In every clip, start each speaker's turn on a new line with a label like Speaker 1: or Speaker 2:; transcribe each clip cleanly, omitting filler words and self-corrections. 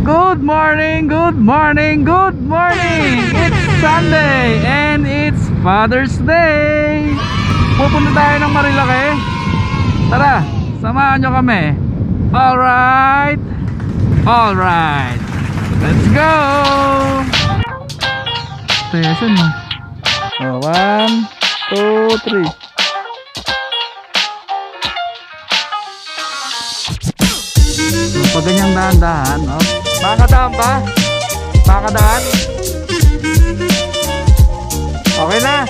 Speaker 1: Good morning, good morning, good morning! It's Sunday and it's Father's Day! Pupunta tayo ng Marilake. Tara, samahan nyo kami. Alright! Alright! Let's go! Station mo. 1, 2, 3. Pag ganyang dahan-dahan, oh. Makakadaan ba? Makakadaan? Okay na.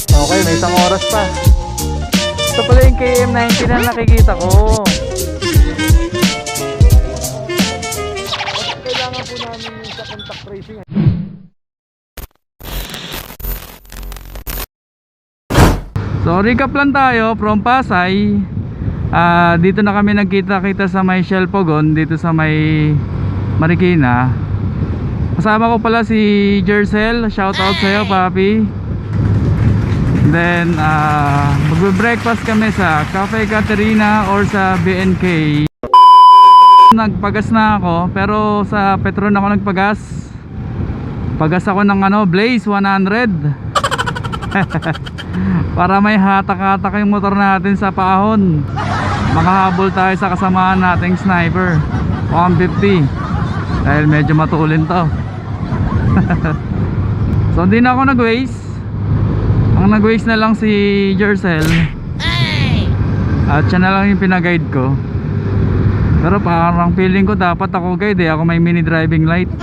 Speaker 1: Okay, may isang oras pa. Ito pala yung KM90 na nakikita ko. Kailangan po namin yung sa contact tracing. So recap lang tayo from Pasay. Dito na kami nagkita-kita sa may Shell Pogon, dito sa may Marikina. Kasama ko pala si Jercel. Shout out sa'yo, papi. Then magbe-breakfast kami sa Cafe Caterina or sa BNK. Nagpagas na ako, pero sa Petron ako nagpagas. Pagas ako ng Blaze 100. Para may hatak-hatak yung motor natin sa paahon. Makahabol tayo sa kasamahan nating sniper 150. Dahil medyo matulin to. So hindi na ako nag-waste. Ang nag-waste na lang si Jercel. At siya na lang yung pinaguide ko. Pero parang feeling ko dapat ako guide eh. Ako may mini driving light.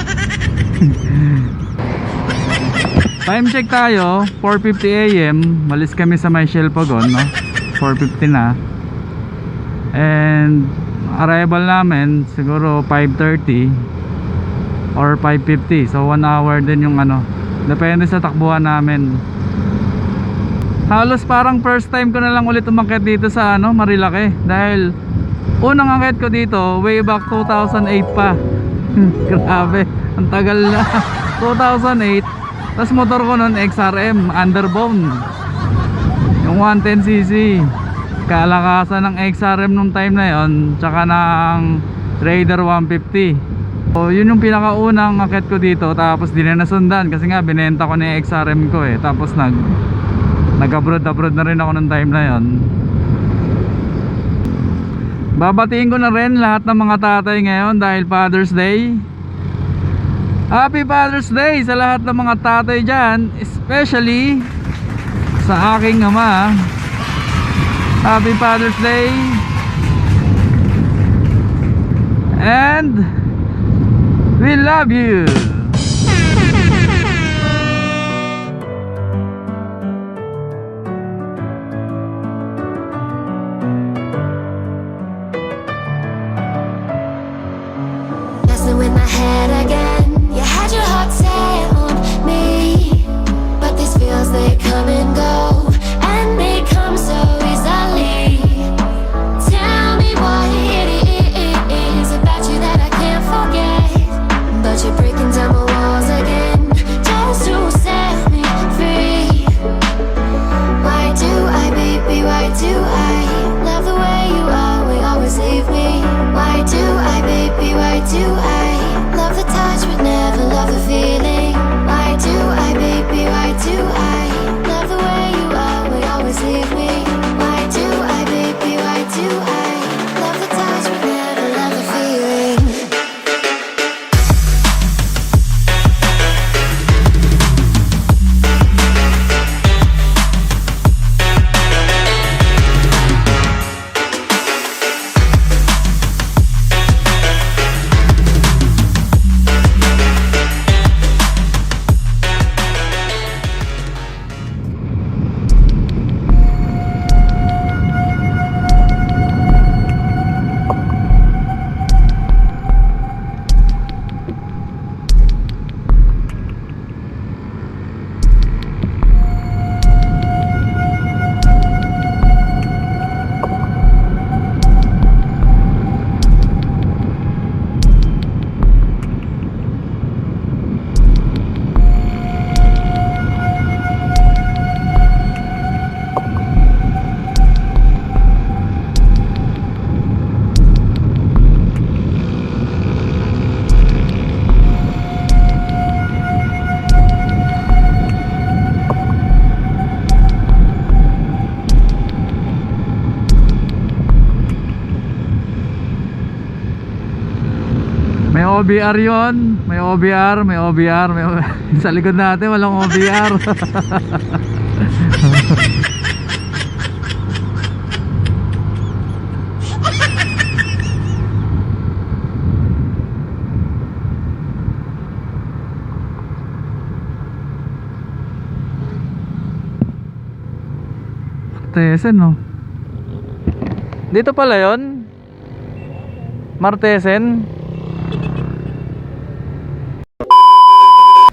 Speaker 1: Time check tayo, 4:50 AM. Malis kami sa may Shell Pogon, no? 4:50 na. And arrival namin siguro 5:30 or 5:50. So 1 hour din yung depende sa takbuhan namin. Halos parang first time ko na lang ulit umakyat dito sa Marilake. Dahil unang akyat ko dito way back 2008 pa. Grabe, ang tagal na. 2008. Tapos motor ko nun XRM Underbone, yung 110cc. Kalakasan ng XRM nung time na yon, tsaka ng Raider 150. So yun yung pinakaunang akit ko dito. Tapos di na nasundan kasi nga binenta ko na yung XRM ko eh. Tapos nag-abroad na rin ako nung time na yon. Babatiin ko na rin lahat ng mga tatay ngayon dahil Father's Day. Happy Father's Day sa lahat ng mga tatay dyan, especially sa aking ama. Happy Father's Day. And we love you.
Speaker 2: Messing with my head again. You had your heart set on me, but these feels, they come and go, and they come so easily. Tell me what it is about you that I can't forget, but you're breaking down
Speaker 1: May OBR yon, may OBR, may OBR, sa likod natin walang OBR. Martesen, no? Dito pala yon, Martesen.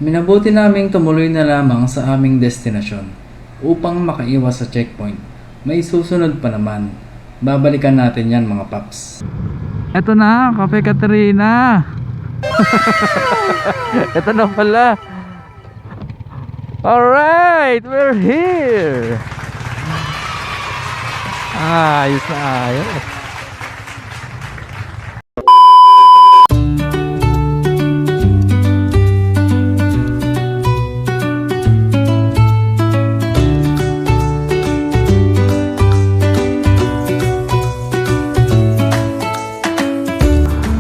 Speaker 1: Minabuti naming tumuloy na lamang sa aming destinasyon upang makaiwas sa checkpoint. May susunod pa naman. Babalikan natin yan mga paps. Eto na, Cafe Caterina. Eto na pala. Alright, we're here. Ayos na ayos.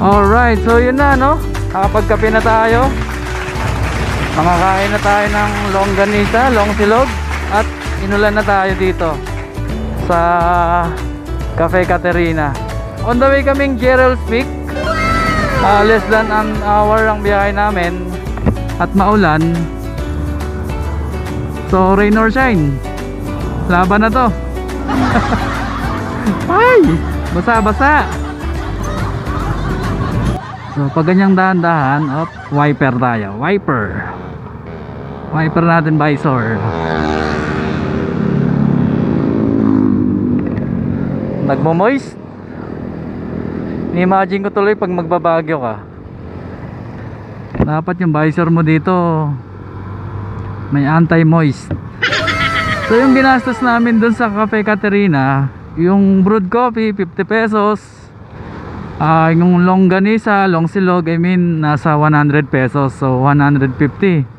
Speaker 1: Alright, so yun na, no? Nakapagkape na tayo. Makakain na tayo ng longganisa, long silog. At inulan na tayo dito sa Cafe Caterina. On the way kaming Gerald's Peak. Less than an hour ang biyahe namin. At maulan. So rain or shine, laban na to. Ay! Basa-basa. So pag ganyang dahan-dahan, wiper tayo. Wiper natin, visor. Nagmo-moist. Ni-imagine ko tuloy pag magbabagyo ka, dapat yung visor mo dito may anti-moist. So yung ginastos namin dun sa Cafe Caterina, yung brewed coffee 50 pesos, yung longganisa, long silog, nasa 100 pesos. So 150.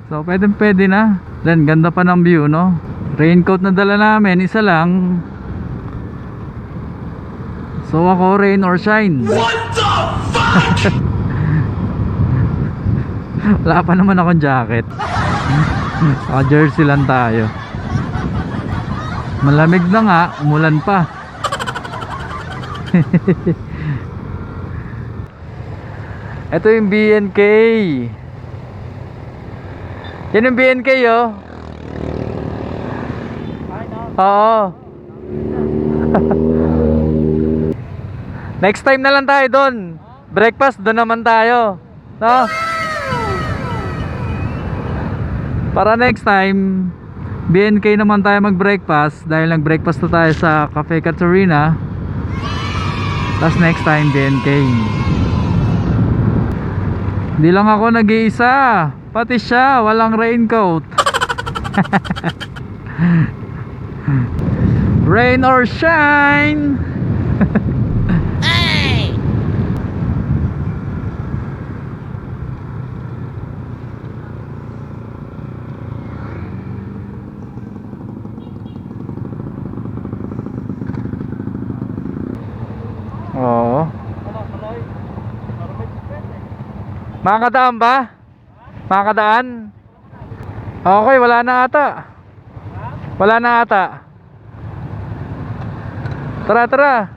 Speaker 1: So pwede na. Then ganda pa ng view, no? Raincoat na dala namin, isa lang. So ako, rain or shine. What the fuck? Wala pa naman akong jacket. Jersey lang tayo. Malamig na nga, umulan pa. Ito yung BNK. Yan yung BNK, oh. Oo. Next time na lang tayo doon. Breakfast doon naman tayo, no? Para next time BNK naman tayo mag-breakfast, dahil nag-breakfast na tayo sa Cafe Caterina. Tapos next time BNK. Hindi lang ako nag-iisa, pati siya walang raincoat. Rain or shine. Oo. Makakadaan ba? Makakadaan? Okay, wala na ata. Wala na ata. Tara, tara.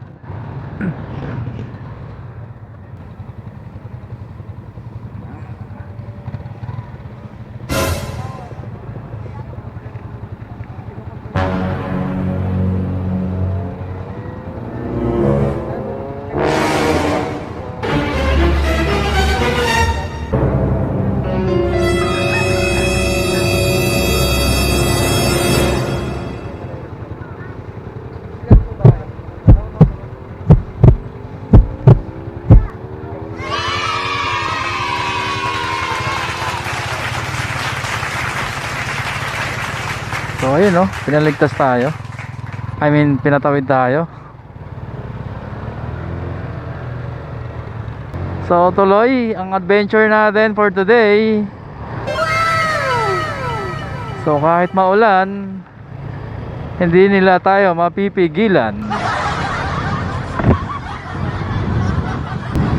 Speaker 1: So ayun, no, pinaligtas tayo. Pinatawid tayo. So tuloy ang adventure natin for today. So kahit maulan, hindi nila tayo mapipigilan.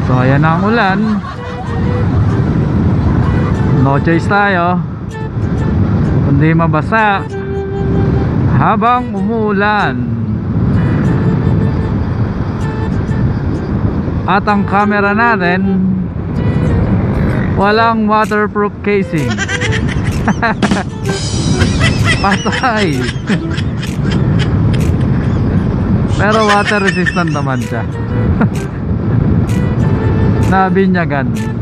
Speaker 1: So ayan ang ulan. No choice tayo kundi mabasa habang umuulan. At ang camera natin walang waterproof casing. Patay. Pero water resistant naman siya. Nabinyagan.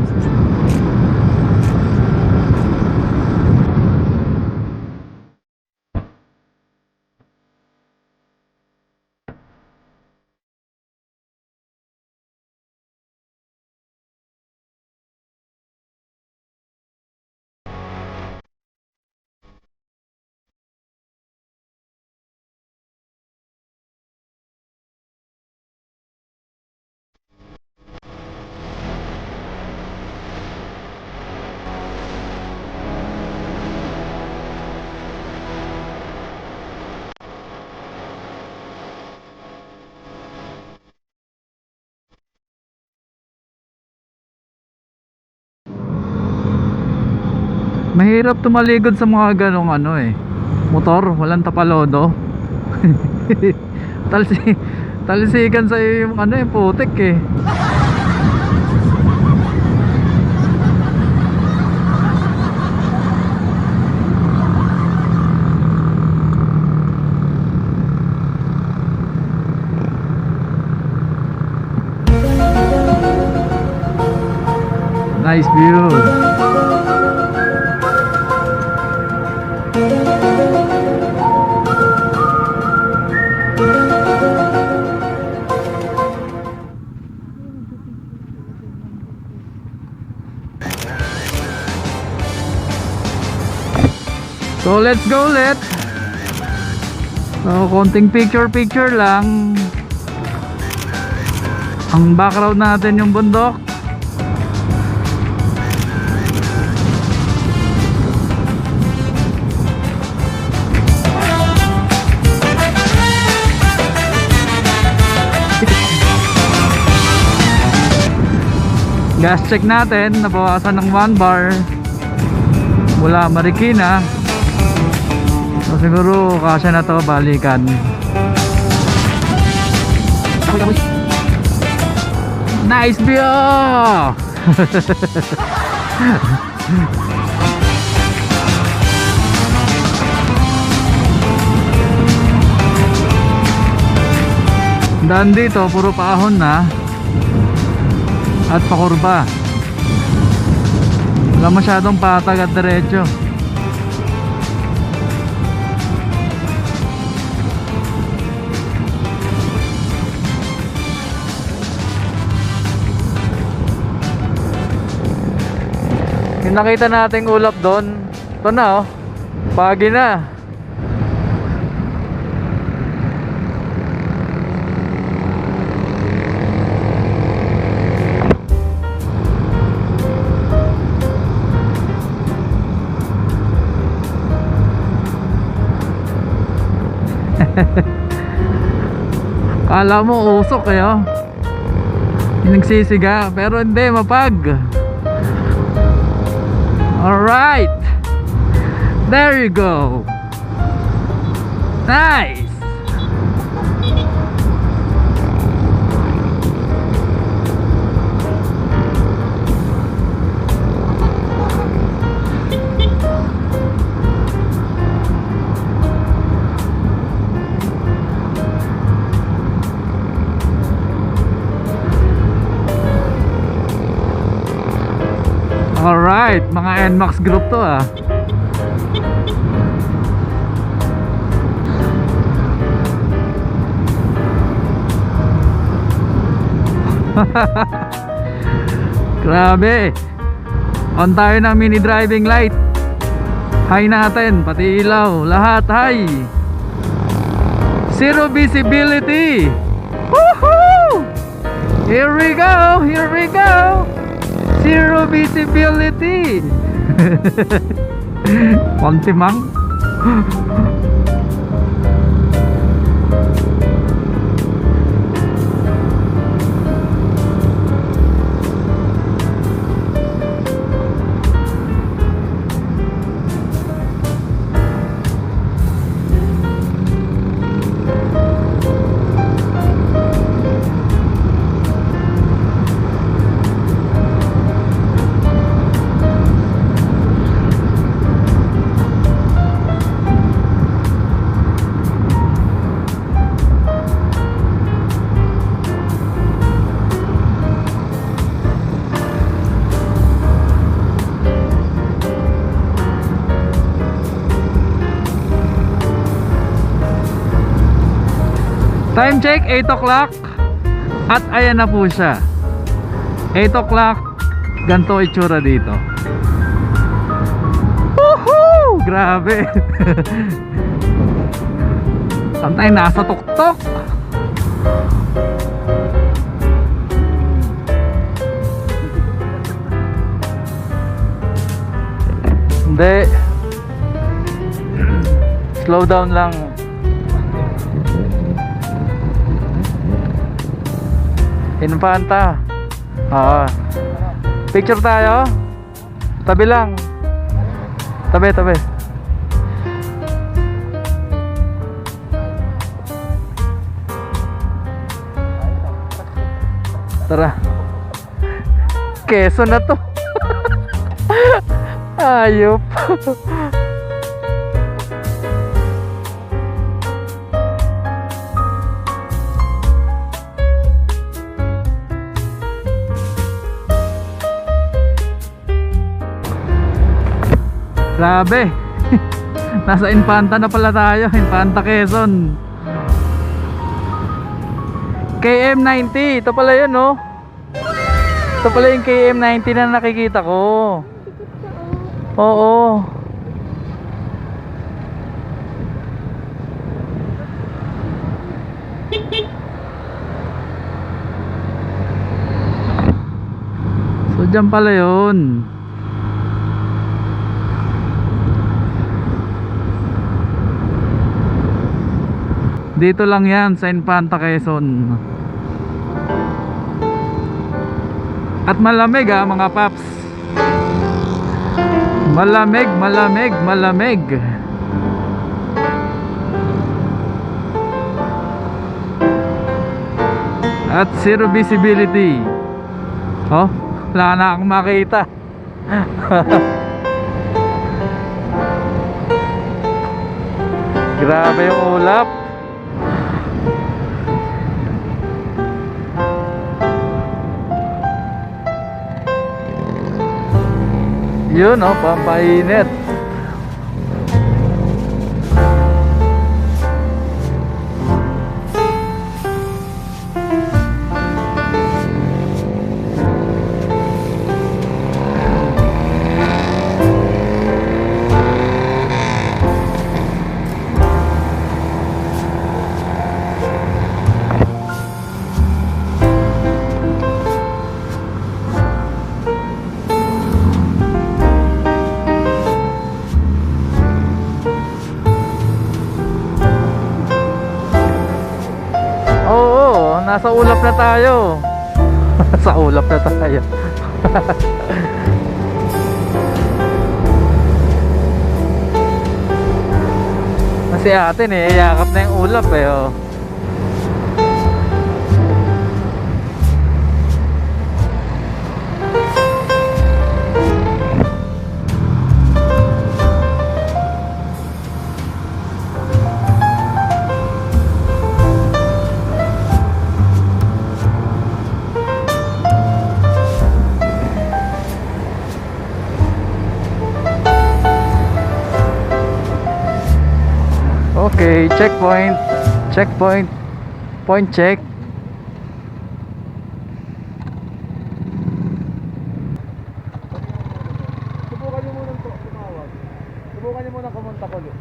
Speaker 1: Mahirap tumaligod sa mga ganong ano eh, motor, walang tapalodo. Talsikan sa yung ano eh, putik eh. Nice view. So let's go ulit. So konting picture lang. Ang background natin yung bundok. Gas check natin, nabawasan ng 1 bar mula Marikina. So siguro kasya na to balikan. Nice view. Daan dito puro paahon na at pakurba. Wala masyadong patag at diretso. Yung nakita nating ulap doon, ito na oh, pagi na. Kala mo usok eh oh, nagsisiga pero hindi, mapag. Alright, there you go. Nice. Alright, mga NMAX group to ah. Grabe. On tayo ng mini driving light. High natin, pati ilaw, lahat high. Zero visibility. Woohoo! Here we go, here we go. Zero visibility. Kontimang. Time check 8 o'clock. At ayan na po siya. 8 o'clock. Ganto itsura dito. Woohoo! Grabe. Tantay nasa tuktok. Hindi. Slow down lang. Infanta. Picture tayo. Tabi lang. Tabi. Tara. Quezon na to. Ayop. Grabe. Nasa Infanta na pala tayo. Infanta Quezon. KM90. Ito pala yun, no? Ito pala yung KM90 na nakikita ko. Oo. So dyan pala yun. Dito lang yan sa Infanta Quezon. At malamig mga paps. Malamig. At zero visibility. Oh, wala na akong makita. Grabe yung ulap. Yun, oh, pampainit. Nasa ulap na tayo. Sa ulap na tayo. Kasi atin yakap na yung ulap oh. Okay, checkpoint, point check.
Speaker 3: Subukan nyo munang tumawag. Subukan nyo munang kumontak ulit.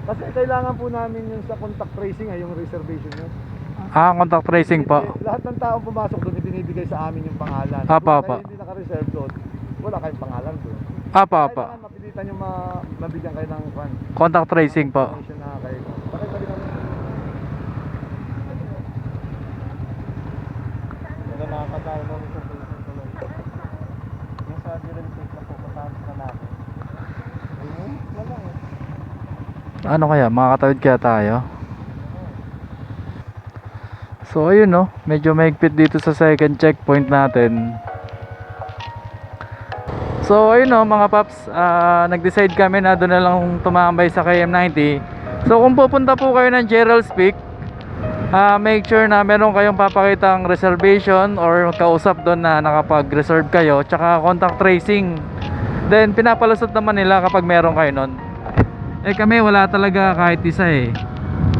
Speaker 3: Kasi kailangan po namin yung sa contact tracing yung reservation nyo.
Speaker 1: Contact tracing po.
Speaker 3: Lahat ng taong pumasok doon, ibinibigay sa amin yung pangalan.
Speaker 1: Apa.
Speaker 3: Kung hindi naka-reserve doon, wala kayong pangalan doon.
Speaker 1: Apa.
Speaker 3: Kailangan mapilitan yung mabigyan kayo ng
Speaker 1: Contact tracing po.
Speaker 3: information na kayo. Pakita din namin. Wala nakakatawa namin sa tracing tuloy. Yung sa direct take na po, patapos na natin. Ayun, wala
Speaker 1: Ano kaya? Makakatawid kaya tayo? So ayun no, medyo mahigpit dito sa second checkpoint natin. So ayun no mga paps, nag-decide kami na doon na lang tumambay sa KM90. So kung pupunta po kayo ng Gerald's Peak, make sure na meron kayong papakitang reservation or kausap doon na nakapag-reserve kayo, tsaka contact tracing. Then pinapalusot naman nila kapag meron kayo nun. Kami wala talaga kahit isa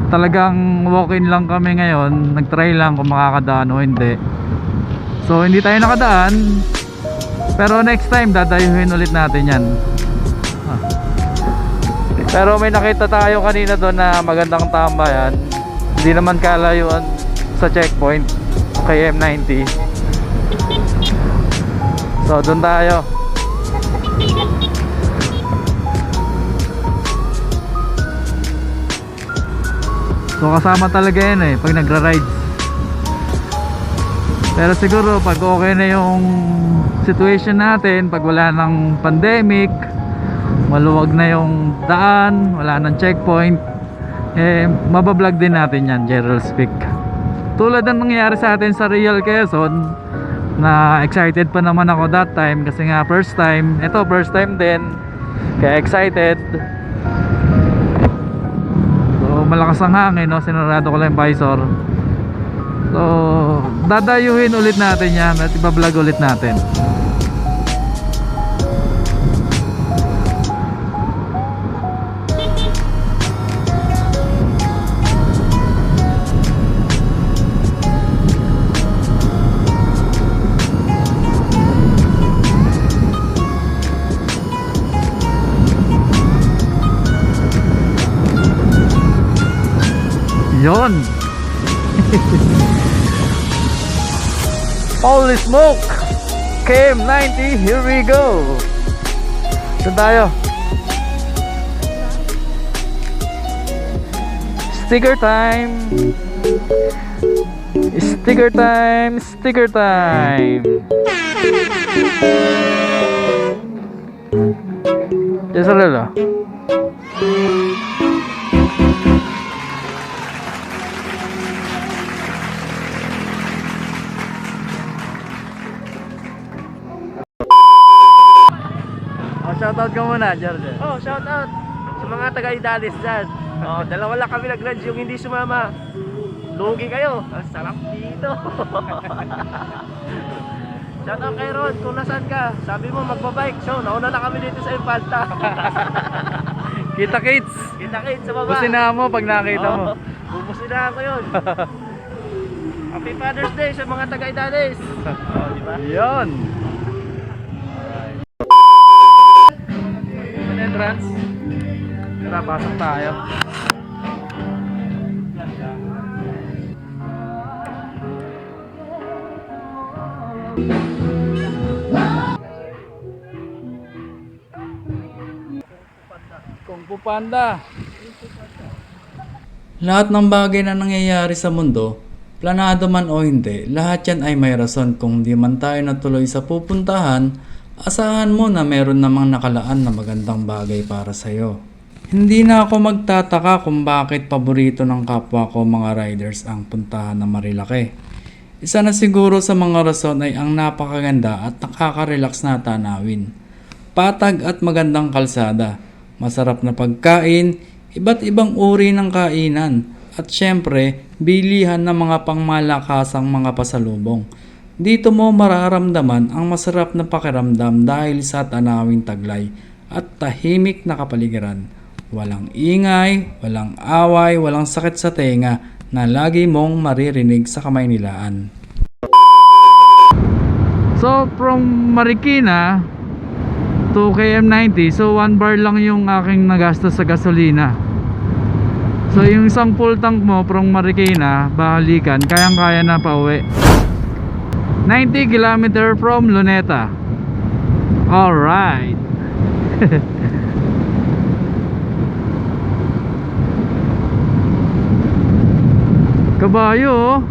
Speaker 1: talagang walk-in lang kami ngayon. Nag-try lang kung makakadaan o hindi. So hindi tayo nakadaan, pero next time dadayuhin ulit natin yan. Pero may nakita tayo kanina doon na magandang tambayan. Hindi naman kalayuan sa checkpoint kay M90. So doon tayo. So kasama talaga yan eh pag nagra-ride. Pero siguro pag okay na yung situation natin, pag wala ng pandemic, maluwag na yung daan, wala ng checkpoint, eh mabablog din natin yan, Gerald's Peak. Tulad ng nangyari sa atin sa Real Quezon, na excited pa naman ako that time kasi nga first time din, kaya excited. So malakas ang hangin, no? Sinarado ko lang yung visor. So dadayuhin ulit natin yan at ibablog ulit natin. Yon. Holy smoke! KM90, here we go! Saan tayo? Sticker time! Sticker time! Sticker time! Yes, Arelo. Shoutout ka muna, George.
Speaker 4: Oh, shout out sa mga taga-Idalis dyan. Oh, dalawa lang kami nag-ride, yung hindi sumama. Lugi kayo. Ang sarap dito. Shout out kay Rod, kung nasaan ka. Sabi mo magbabike. So, nauna na kami dito sa Infanta.
Speaker 1: Kita kids.
Speaker 4: Kita kayo sa baba.
Speaker 1: Busina mo pag nakita mo.
Speaker 4: Bubusina ko yun. Happy Father's Day sa mga taga-Idalis. Oh, di ba?
Speaker 1: Yon. Entrance. Tara, pasok tayo. Kung Fu Panda. Lahat ng bagay na nangyayari sa mundo, planado man o hindi, lahat yan ay may rason. Kung di man tayo natuloy sa pupuntahan, asahan mo na meron namang nakalaan na magandang bagay para sa'yo. Hindi na ako magtataka kung bakit paborito ng kapwa ko mga riders ang puntahan ng Marilake. Isa na siguro sa mga rason ay ang napakaganda at nakaka-relax na tanawin. Patag at magandang kalsada, masarap na pagkain, iba't ibang uri ng kainan, at syempre, bilihan ng mga pangmalakasang mga pasalubong. Dito mo mararamdaman ang masarap na pakiramdam dahil sa tanawing taglay at tahimik na kapaligiran. Walang ingay, walang away, walang sakit sa tenga na lagi mong maririnig sa Kamaynilaan. So from Marikina to KM90, so 1 bar lang yung aking nagastos sa gasolina. So yung isang full tank mo from Marikina, Bahalikan, kayang-kaya na pauwi. 90 km from Luneta. Alright. Kabayo,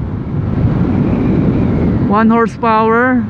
Speaker 1: 1 horsepower.